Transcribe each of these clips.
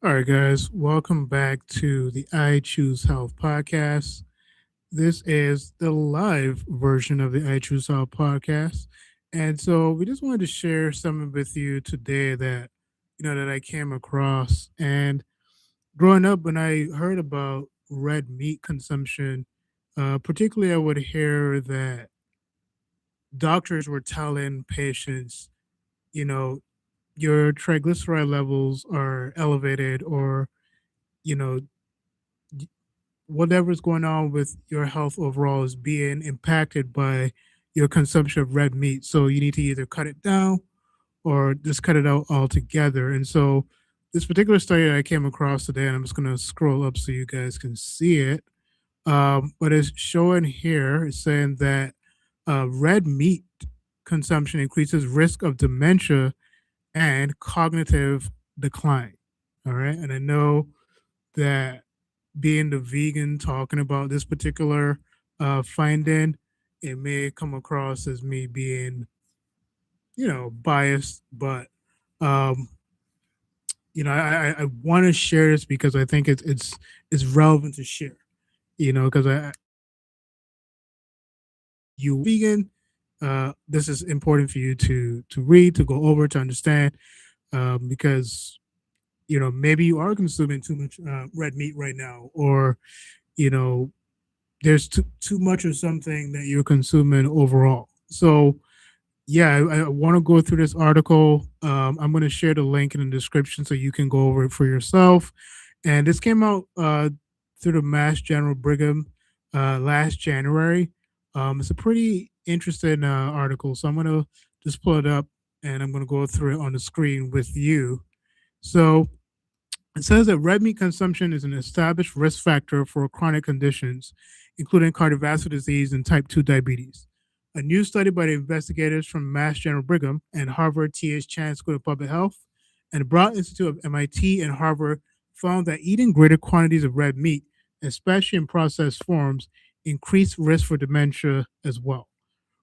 All right, guys, welcome back to the I Choose Health podcast. This is the live version of the I Choose Health podcast. And so we just wanted to share something with you today that I came across. And growing up, when I heard about red meat consumption, particularly I would hear that doctors were telling patients, you know, your triglyceride levels are elevated or, you know, whatever's going on with your health overall is being impacted by your consumption of red meat. So you need to either cut it down or just cut it out altogether. And so this particular study that I came across today, and I'm just going to scroll up so you guys can see it. But it's showing here, it's saying that red meat consumption increases risk of dementia and cognitive decline. All right. And I know that being the vegan talking about this particular finding, it may come across as me being, biased, but um, I want to share this because I think it's relevant to share. Because you vegan, this is important for you to read, to go over, to understand, because maybe you are consuming too much red meat right now, or you know there's too much of something that you're consuming overall. So yeah, I want to go through this article. I'm going to share the link in the description so you can go over it for yourself. And this came out through the Mass General Brigham last January. It's a pretty interesting article, so I'm going to just pull it up and I'm going to go through it on the screen with you. So it says that red meat consumption is an established risk factor for chronic conditions, including cardiovascular disease and type 2 diabetes. A new study by the investigators from Mass General Brigham and Harvard T.H. Chan School of Public Health and the Broad Institute of MIT and Harvard found that eating greater quantities of red meat, especially in processed forms, increased risk for dementia as well.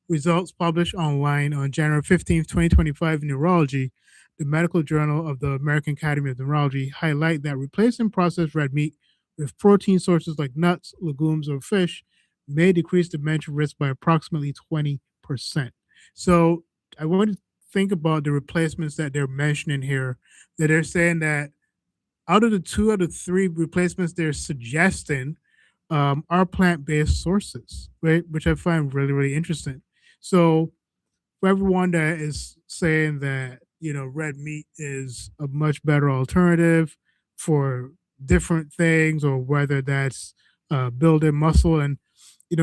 Results published online on January 15th, 2025 in Neurology, the medical journal of the American Academy of Neurology, highlight that replacing processed red meat with protein sources like nuts, legumes, or fish may decrease dementia risk by approximately 20%. So I want to think about the replacements that they're mentioning here, that they're saying that out of three replacements they're suggesting are plant-based sources, right? Which I find really, really interesting. So for everyone that is saying that red meat is a much better alternative for different things, or whether that's building muscle, and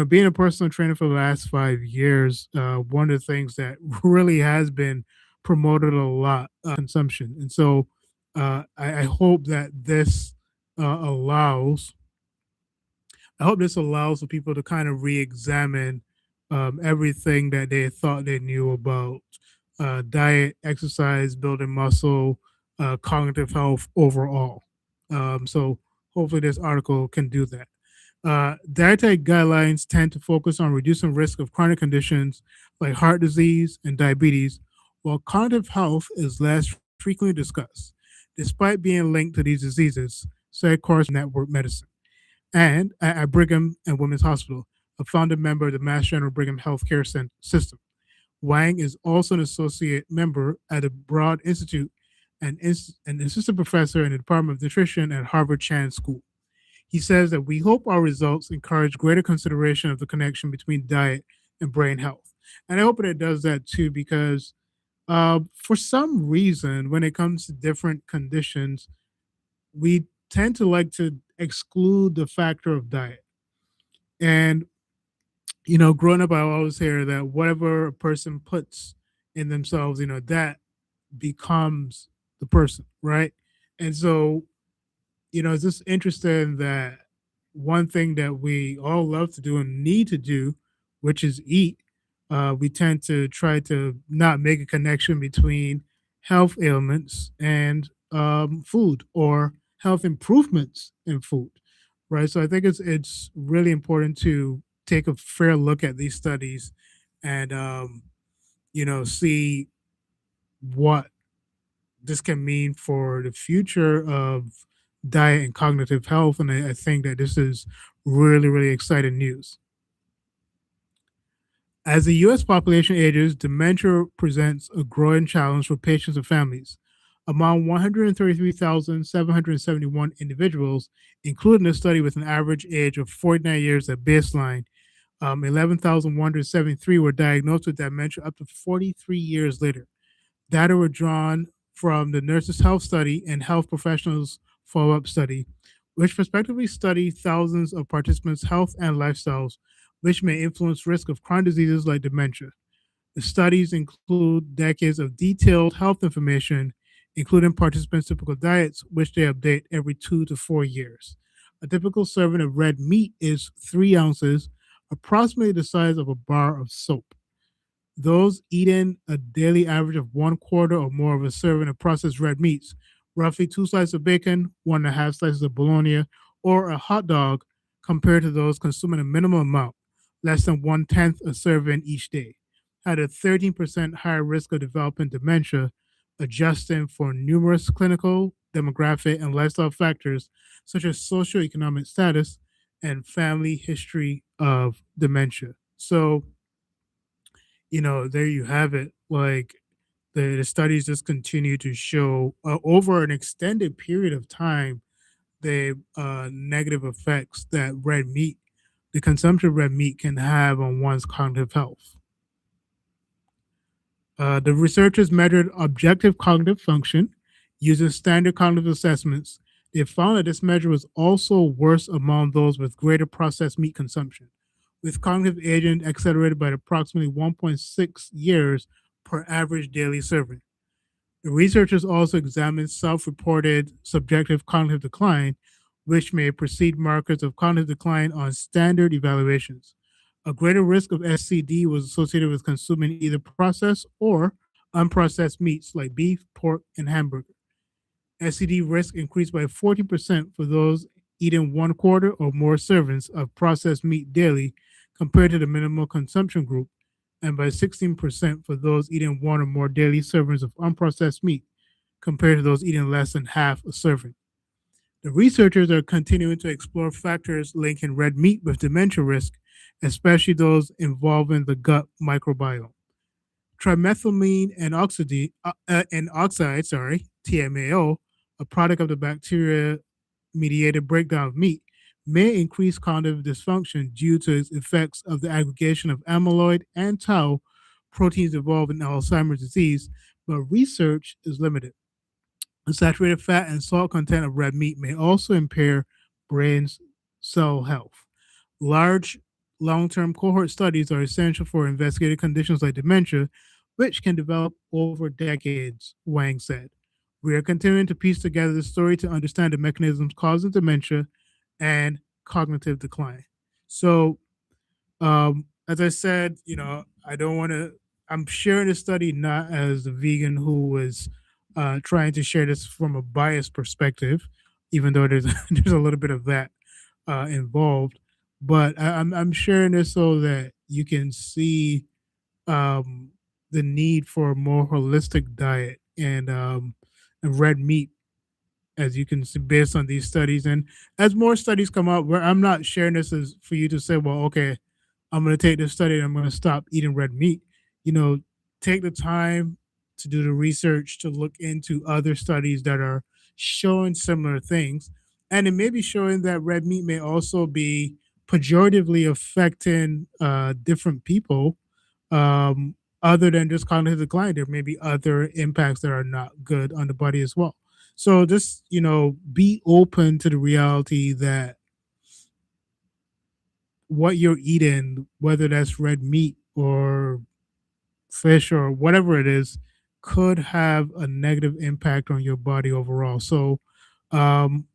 being a personal trainer for the last 5 years, one of the things that really has been promoted a lot consumption, and so I hope that this allows I hope this allows for people to kind of re-examine everything that they thought they knew about diet, exercise, building muscle, cognitive health overall. So hopefully this article can do that. Dietary guidelines tend to focus on reducing risk of chronic conditions like heart disease and diabetes, while cognitive health is less frequently discussed. Despite being linked to these diseases, said Course Network Medicine and at Brigham and Women's Hospital, a founding member of the Mass General Brigham Healthcare System. Wang is also an associate member at the Broad Institute and an assistant professor in the Department of Nutrition at Harvard Chan School. He says that we hope our results encourage greater consideration of the connection between diet and brain health. And I hope that it does that too, because for some reason, when it comes to different conditions, we tend to like to exclude the factor of diet. And, growing up, I always hear that whatever a person puts in themselves, that becomes the person, right? And so, it's just interesting that one thing that we all love to do and need to do, which is eat, we tend to try to not make a connection between health ailments and food, or health improvements in food, right? So I think it's really important to take a fair look at these studies and see what this can mean for the future of diet and cognitive health. And I think that this is really, really exciting news. As the U.S. population ages, dementia presents a growing challenge for patients and families. Among 133,771 individuals, including a study with an average age of 49 years at baseline, 11,173 were diagnosed with dementia up to 43 years later. Data were drawn from the Nurses' Health Study and Health Professionals Follow Up Study, which prospectively study thousands of participants' health and lifestyles, which may influence risk of chronic diseases like dementia. The studies include decades of detailed health information, including participants' typical diets, which they update every 2 to 4 years. A typical serving of red meat is 3 ounces, approximately the size of a bar of soap. Those eating a daily average of 1/4 or more of a serving of processed red meats, roughly 2 slices of bacon, 1.5 slices of bologna, or a hot dog, compared to those consuming a minimum amount, less than 1/10 a serving each day, had a 13% higher risk of developing dementia, adjusting for numerous clinical, demographic, and lifestyle factors such as socioeconomic status and family history of dementia. So, there you have it. Like the studies just continue to show over an extended period of time the negative effects that the consumption of red meat can have on one's cognitive health. The researchers measured objective cognitive function using standard cognitive assessments. They found that this measure was also worse among those with greater processed meat consumption, with cognitive aging accelerated by approximately 1.6 years per average daily serving. The researchers also examined self reported subjective cognitive decline, which may precede markers of cognitive decline on standard evaluations. A greater risk of SCD was associated with consuming either processed or unprocessed meats like beef, pork, and hamburger. SCD risk increased by 40% for those eating 1/4 or more servings of processed meat daily compared to the minimal consumption group, and by 16% for those eating one or more daily servings of unprocessed meat compared to those eating less than half a serving. The researchers are continuing to explore factors linking red meat with dementia risk, especially those involving the gut microbiome. Trimethylamine and oxide, TMAO, a product of the bacteria mediated breakdown of meat, may increase cognitive dysfunction due to its effects of the aggregation of amyloid and tau proteins involved in Alzheimer's disease, but research is limited. The saturated fat and salt content of red meat may also impair brain's cell health. Large long term cohort studies are essential for investigating conditions like dementia, which can develop over decades, Wang said. We are continuing to piece together the story to understand the mechanisms causing dementia and cognitive decline. So, as I said, I don't want to. I'm sharing this study not as a vegan who was trying to share this from a biased perspective, even though there's there's a little bit of that involved. But I'm sharing this so that you can see um, the need for a more holistic diet and red meat, as you can see based on these studies. And as more studies come out, where I'm not sharing this as for you to say, well, okay, I'm going to take this study and I'm going to stop eating red meat. You know, take the time to do the research to look into other studies that are showing similar things. And it may be showing that red meat may also be pejoratively affecting different people other than just cognitive decline. There may be other impacts that are not good on the body as well. So just, be open to the reality that what you're eating, whether that's red meat or fish or whatever it is, could have a negative impact on your body overall. So um,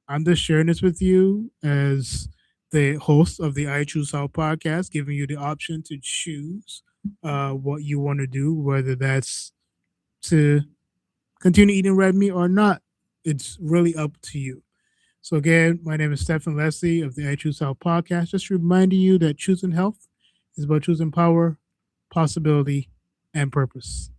I'm just sharing this with you as the host of the I Choose Health podcast, giving you the option to choose what you want to do, whether that's to continue eating red meat or not. It's really up to you. So again, my name is Stephen Leslie of the I Choose Health podcast. Just reminding you that choosing health is about choosing power, possibility, and purpose.